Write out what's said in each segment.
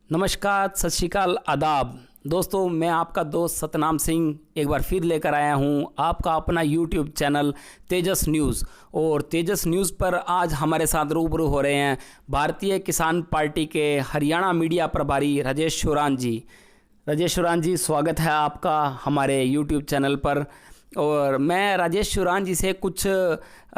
नमस्कार, सत श्री अकाल, आदाब दोस्तों। मैं आपका दोस्त सतनाम सिंह एक बार फिर लेकर आया हूं आपका अपना यूट्यूब चैनल तेजस न्यूज़। और तेजस न्यूज़ पर आज हमारे साथ रूबरू हो रहे हैं भारतीय किसान पार्टी के हरियाणा मीडिया प्रभारी राजेश शुरान जी। राजेश शुरान जी, स्वागत है आपका हमारे यूट्यूब चैनल पर। और मैं राजेश शुरान जी से कुछ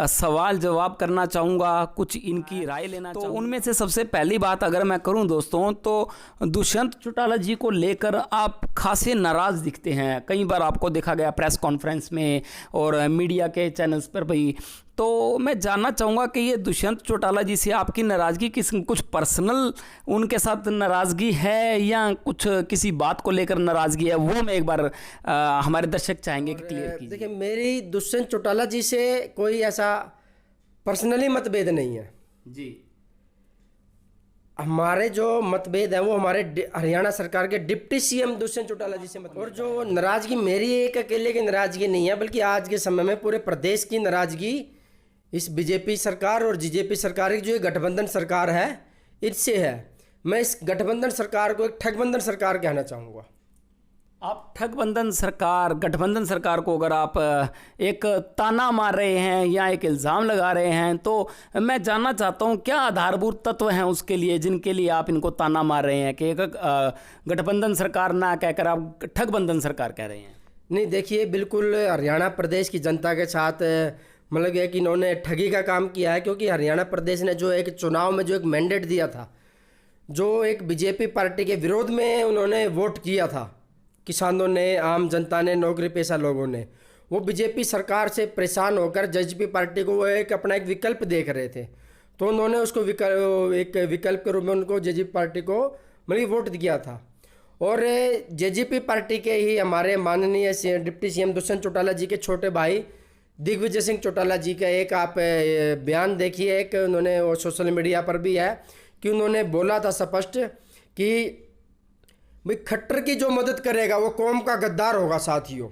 सवाल जवाब करना चाहूँगा, कुछ इनकी राय लेना चाहूँगा। उनमें से सबसे पहली बात अगर मैं करूँ दोस्तों, तो दुष्यंत चौटाला जी को लेकर आप खासे नाराज़ दिखते हैं। कई बार आपको देखा गया प्रेस कॉन्फ्रेंस में और मीडिया के चैनल्स पर भी। तो मैं जानना चाहूँगा कि ये दुष्यंत चौटाला जी से आपकी नाराज़गी कुछ पर्सनल उनके साथ नाराज़गी है या कुछ किसी बात को लेकर नाराज़गी है, वो मैं एक बार हमारे दर्शक चाहेंगे कि क्लियर कीजिए। देखिए, मेरी दुष्यंत चौटाला जी से कोई ऐसा पर्सनली मतभेद नहीं है जी। हमारे जो मतभेद है वो हमारे हरियाणा सरकार के डिप्टी सीएम दुष्यंत चौटाला जी से मतभेद। और जो नाराज़गी मेरी एक अकेले की नाराज़गी नहीं है, बल्कि आज के समय में पूरे प्रदेश की नाराज़गी इस बीजेपी सरकार और जीजेपी सरकार की जो गठबंधन सरकार है इससे है। मैं इस गठबंधन सरकार को एक ठगबंधन सरकार कहना चाहूँगा। आप ठगबंधन सरकार, गठबंधन सरकार को अगर आप एक ताना मार रहे हैं या एक इल्ज़ाम लगा रहे हैं, तो मैं जानना चाहता हूं क्या आधारभूत तत्व हैं उसके लिए जिनके लिए आप इनको ताना मार रहे हैं कि एक गठबंधन सरकार ना कहकर आप ठगबंधन सरकार कह रहे हैं। नहीं, देखिए, बिल्कुल हरियाणा प्रदेश की जनता के साथ मतलब है कि इन्होंने ठगी का काम किया है। क्योंकि हरियाणा प्रदेश ने जो एक चुनाव में जो एक मैंडेट दिया था, जो एक बीजेपी पार्टी के विरोध में उन्होंने वोट किया था, किसानों ने, आम जनता ने, नौकरी पेशा लोगों ने, वो बीजेपी सरकार से परेशान होकर जेजेपी पार्टी को वो अपना एक विकल्प देख रहे थे। तो उन्होंने उसको एक विकल्प के रूप में उनको जेजेपी पार्टी को मतलब वोट दिया था। और जेजेपी पार्टी के ही हमारे माननीय डिप्टी सीएम दुष्यंत चौटाला जी के छोटे भाई दिग्विजय सिंह चौटाला जी का एक आप बयान देखिए, एक उन्होंने वो सोशल मीडिया पर भी है कि उन्होंने बोला था स्पष्ट कि भाई खट्टर की जो मदद करेगा वो कौम का गद्दार होगा। साथियों,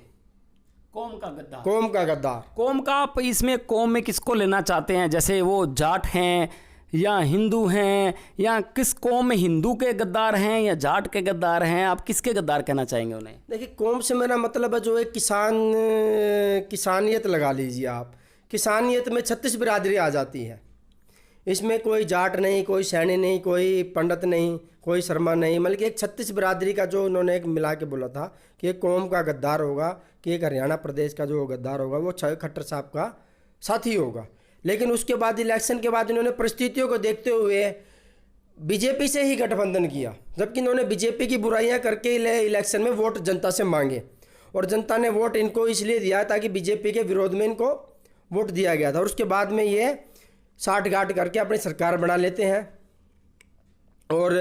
कौम का गद्दार, कौम का गद्दार, कौम का आप इसमें कौम में किसको लेना चाहते हैं? जैसे वो जाट हैं या हिंदू हैं, या किस कौम में हिंदू के गद्दार हैं या जाट के गद्दार हैं? आप किसके गद्दार कहना चाहेंगे उन्हें? देखिए, कौम से मेरा मतलब है जो एक किसानियत लगा लीजिए आप। किसानियत में 36 बिरादरी आ जाती है। इसमें कोई जाट नहीं, कोई सैनी नहीं, कोई पंडित नहीं, कोई शर्मा नहीं, बल्कि एक 36 बिरादरी का जो उन्होंने एक मिला के बोला था कि एक कौम का गद्दार होगा, कि एक हरियाणा प्रदेश का जो गद्दार होगा वो खट्टर साहब का साथी होगा। लेकिन उसके बाद इलेक्शन के बाद इन्होंने परिस्थितियों को देखते हुए बीजेपी से ही गठबंधन किया, जबकि इन्होंने बीजेपी की बुराइयां करके इलेक्शन में वोट जनता से मांगे। और जनता ने वोट इनको इसलिए दिया ताकि बीजेपी के विरोध में इनको वोट दिया गया था। और उसके बाद में ये साठगांठ करके अपनी सरकार बना लेते हैं। और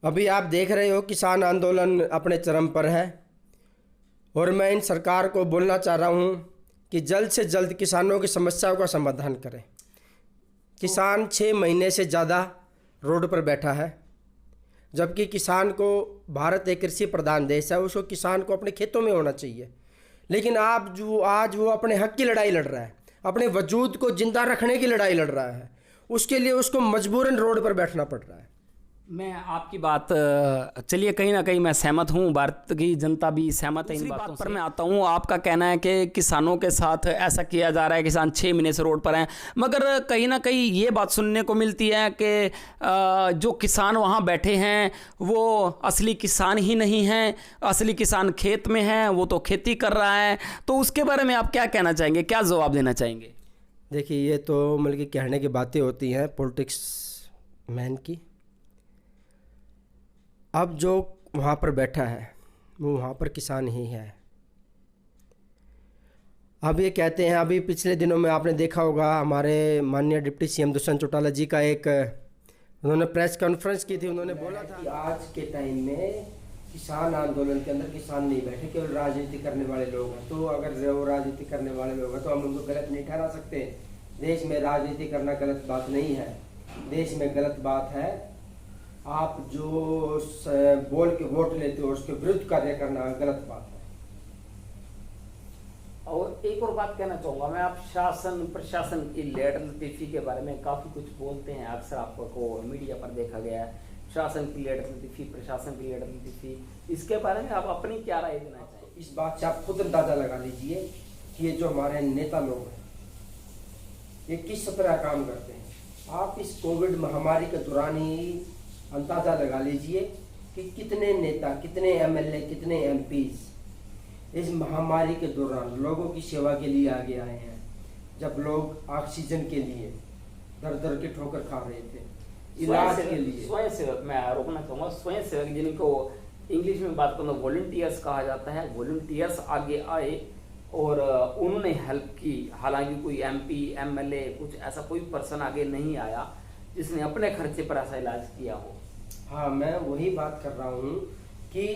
अभी आप देख रहे हो किसान आंदोलन अपने चरम पर है। और मैं इन सरकार को बोलना चाह रहा हूँ कि जल्द से जल्द किसानों की समस्याओं का समाधान करें। किसान 6 महीने से ज़्यादा रोड पर बैठा है, जबकि किसान को, भारत एक कृषि प्रधान देश है, उसको किसान को अपने खेतों में होना चाहिए। लेकिन आज वो अपने हक की लड़ाई लड़ रहा है, अपने वजूद को जिंदा रखने की लड़ाई लड़ रहा है। उसके लिए उसको मजबूरन रोड पर बैठना पड़ रहा है। मैं आपकी बात, चलिए, कहीं ना कहीं मैं सहमत हूँ, भारत की जनता भी सहमत है इन बातों पर। मैं आता हूँ, आपका कहना है कि किसानों के साथ ऐसा किया जा रहा है, किसान 6 महीने से रोड पर हैं, मगर कहीं ना कहीं ये बात सुनने को मिलती है कि जो किसान वहाँ बैठे हैं वो असली किसान ही नहीं हैं। असली किसान खेत में है, वो तो खेती कर रहा है। तो उसके बारे में आप क्या कहना चाहेंगे, क्या जवाब देना चाहेंगे? देखिए, ये तो मतलब कि कहने की बातें होती हैं पॉलिटिक्स मैन की। अब जो वहाँ पर बैठा है वो वहाँ पर किसान ही है। अब ये कहते हैं, अभी पिछले दिनों में आपने देखा होगा हमारे माननीय डिप्टी सीएम दुष्यंत चौटाला जी का एक उन्होंने प्रेस कॉन्फ्रेंस की थी। उन्होंने बोला था कि आज के टाइम में किसान आंदोलन के अंदर किसान नहीं बैठे, केवल राजनीति करने वाले लोग हैं। तो अगर वो राजनीति करने वाले लोग हैं तो हम उनको गलत नहीं ठहरा सकते। देश में राजनीति करना गलत बात नहीं है। देश में गलत बात है आप जो बोल के वोट लेते हो उसके विरुद्ध कार्य करना गलत बात है। और एक और बात कहना चाहूँगा मैं, आप शासन प्रशासन की लेटर लतीफ़ी के बारे में काफ़ी कुछ बोलते हैं, अक्सर आपको मीडिया पर देखा गया है शासन की लीडरशिप थी, प्रशासन की लीडरशिप थी, इसके बारे में आप अपनी क्या राय देना चाहिए? इस बात से आप खुद अंदाजा लगा लीजिए कि ये जो हमारे नेता लोग हैं ये किस तरह काम करते हैं। आप इस कोविड महामारी के दौरान ही अंदाजा लगा लीजिए कि कितने नेता, कितने एमएलए, कितने एमपीज इस महामारी के दौरान लोगों की सेवा के लिए आगे आए हैं। जब लोग ऑक्सीजन के लिए दर दर के ठोकर खा रहे थे, इलाज के लिए। स्वयं सेवक, मैं रोकना चाहूँगा, स्वयं सेवक जिनको इंग्लिश में बात करूँ वॉलंटियर्स कहा जाता है, वॉलंटियर्स आगे आए और उन्होंने हेल्प की। हालांकि कोई एमपी, एमएलए, कुछ ऐसा कोई पर्सन आगे नहीं आया जिसने अपने खर्चे पर ऐसा इलाज किया हो। हाँ, मैं वही बात कर रहा हूँ कि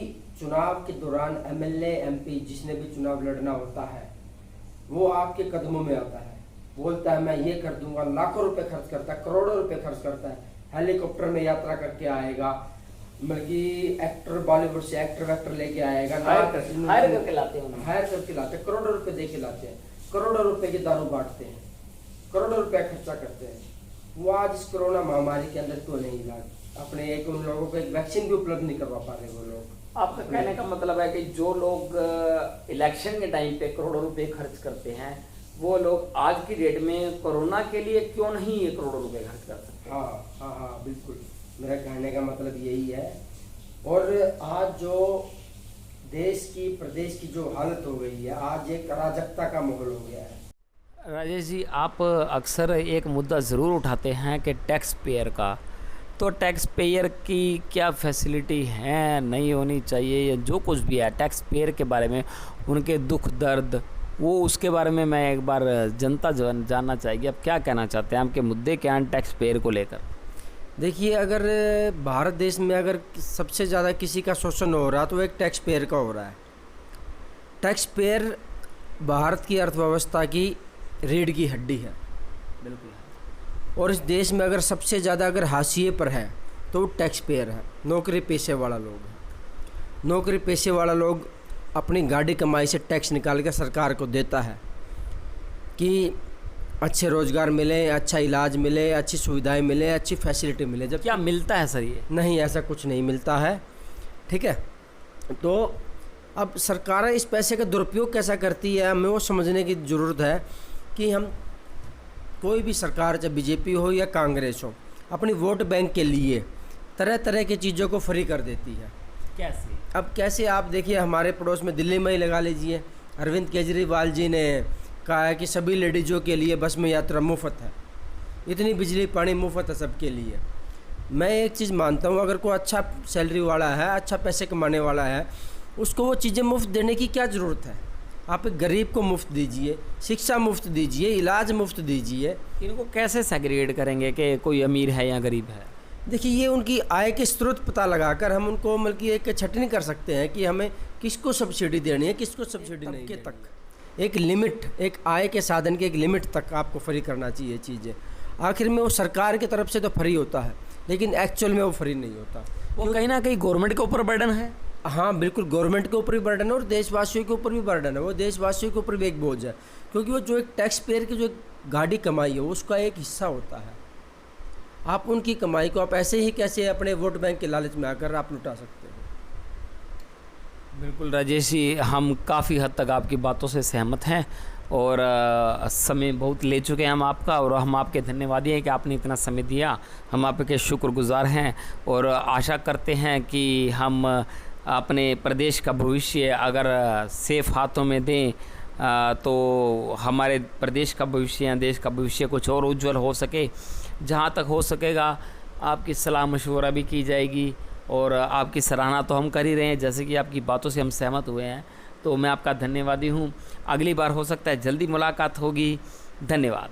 चुनाव के दौरान एमएलए, एमपी जिसने भी चुनाव लड़ना होता है वो आपके कदमों में आता है, बोलता है मैं ये कर दूंगा, लाखों रुपए खर्च करता है, करोड़ों रुपए खर्च करता है, हेलीकॉप्टर में यात्रा करके आएगा, बल्कि एक्टर, बॉलीवुड से एक्टर वैक्टर लेके आएगा, हायर करके लाते हैं, हायर करके लाते हैं, करोड़ों रुपए दे के लाते हैं, करोड़ों रुपए की दारू बांटते हैं, करोड़ों रुपया खर्चा करते हैं। वो आज इस कोरोना महामारी के अंदर क्यों नहीं इलाज अपने एक उन लोगों को एक वैक्सीन भी उपलब्ध नहीं करवा पा रहे वो लोग। आपका कहने का मतलब है कि जो लोग इलेक्शन के टाइम पे करोड़ों रुपए खर्च करते हैं वो लोग आज की डेट में कोरोना के लिए क्यों नहीं ये करोड़ों रुपए खर्च कर सकते? हाँ हाँ हाँ, बिल्कुल, मेरा कहने का मतलब यही है। और आज जो देश की, प्रदेश की जो हालत हो गई है, आज एक अराजकता का माहौल हो गया है। राजेश जी, आप अक्सर एक मुद्दा ज़रूर उठाते हैं कि टैक्स पेयर का, तो टैक्स पेयर की क्या फैसिलिटी है, नहीं होनी चाहिए, या जो कुछ भी है टैक्स पेयर के बारे में, उनके दुख दर्द, वो उसके बारे में मैं एक बार जनता जानना चाहेगी। आप क्या कहना चाहते हैं, आपके मुद्दे क्या हैं टैक्स पेयर को लेकर? देखिए, अगर भारत देश में अगर सबसे ज़्यादा किसी का शोषण हो रहा है तो वो एक टैक्स पेयर का हो रहा है। टैक्स पेयर भारत की अर्थव्यवस्था की रीढ़ की हड्डी है, बिल्कुल। और इस देश में अगर सबसे ज़्यादा अगर हाशिए पर है तो वो टैक्स पेयर है, नौकरी पेशे वाला लोग है। नौकरी पेशे वाला लोग अपनी गाड़ी कमाई से टैक्स निकाल के सरकार को देता है कि अच्छे रोज़गार मिले, अच्छा इलाज मिले, अच्छी सुविधाएं मिले, अच्छी फैसिलिटी मिले। जब क्या मिलता है सर? ये नहीं, ऐसा कुछ नहीं मिलता है, ठीक है। तो अब सरकार इस पैसे का दुरुपयोग कैसा करती है, हमें वो समझने की ज़रूरत है कि हम कोई भी सरकार, चाहे बीजेपी हो या कांग्रेस हो, अपनी वोट बैंक के लिए तरह तरह की चीज़ों को फ्री कर देती है। कैसे? अब कैसे, आप देखिए हमारे पड़ोस में दिल्ली में ही लगा लीजिए, अरविंद केजरीवाल जी ने कहा है कि सभी लेडीज़ों के लिए बस में यात्रा मुफ्त है, इतनी बिजली पानी मुफ्त है सबके लिए। मैं एक चीज़ मानता हूँ, अगर कोई अच्छा सैलरी वाला है, अच्छा पैसे कमाने वाला है, उसको वो चीज़ें मुफ्त देने की क्या ज़रूरत है। आप एक गरीब को मुफ्त दीजिए, शिक्षा मुफ्त दीजिए, इलाज मुफ्त दीजिए। इनको कैसे सेग्रीगेट करेंगे कि कोई अमीर है या गरीब है? देखिए, ये उनकी आय के स्रोत पता लगाकर हम उनको बल्कि एक छटनी कर सकते हैं कि हमें किसको सब्सिडी देनी है, किसको सब्सिडी नहीं देनी। तक एक लिमिट, एक आय के साधन के एक लिमिट तक आपको फ्री करना चाहिए चीज़ें। आखिर में वो सरकार की तरफ से तो फ्री होता है, लेकिन एक्चुअल में वो फ्री नहीं होता। वो कहीं ना कहीं गवर्नमेंट के ऊपर बर्डन है। हाँ बिल्कुल, गवर्नमेंट के ऊपर भी बर्डन है और देशवासियों के ऊपर भी बर्डन है। वो देशवासियों के ऊपर भी एक बोझ है, क्योंकि वो जो एक टैक्स पेयर की जो गाड़ी कमाई है उसका एक हिस्सा होता है। आप उनकी कमाई को आप ऐसे ही कैसे अपने वोट बैंक के लालच में आकर आप लुटा सकते हो। बिल्कुल राजेश जी, हम काफ़ी हद तक आपकी बातों से सहमत हैं और समय बहुत ले चुके हैं हम आपका, और हम आपके धन्यवादी हैं कि आपने इतना समय दिया। हम आपके शुक्रगुजार हैं और आशा करते हैं कि हम अपने प्रदेश का भविष्य अगर सेफ हाथों में दें तो हमारे प्रदेश का भविष्य या देश का भविष्य कुछ और उज्जवल हो सके। जहाँ तक हो सकेगा आपकी सलाह मशवरा भी की जाएगी और आपकी सराहना तो हम कर ही रहे हैं, जैसे कि आपकी बातों से हम सहमत हुए हैं। तो मैं आपका धन्यवादी हूँ। अगली बार हो सकता है जल्दी मुलाकात होगी। धन्यवाद।